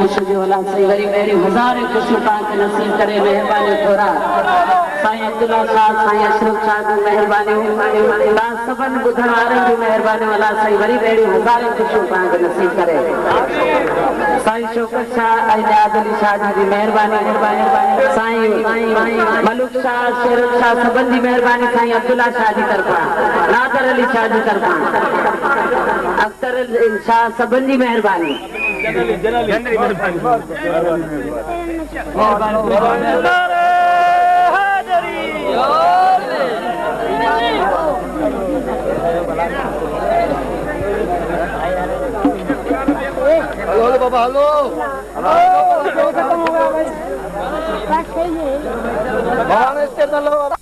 खुश जो अल्लाह सही वरी मेरी हज़ारे खुशियूं तव्हांखे नसीब करे महिरबानी थोरा साईं अब्दुल्ला साहब साईं अशरफ साहब जी महिरबानी तव्हां सभिनि ॿुधण वारनि जी महिरबानी अल्लाह सही वरी मेरी हज़ारे खुशियूं तव्हांखे नसीब करे साईं शौकत शाह ऐं नियाज़ अली शाह जी महिरबानी साईं मलूक शाह शेरुल शाह सभिनि जी महिरबानी साईं अब्दुल्ला शाह जी तरफ़ां नादर अली शाह जी तरफ़ां अख्तर शाह सभिनि जी महिरबानी हेलो बाबा हेलो हेलो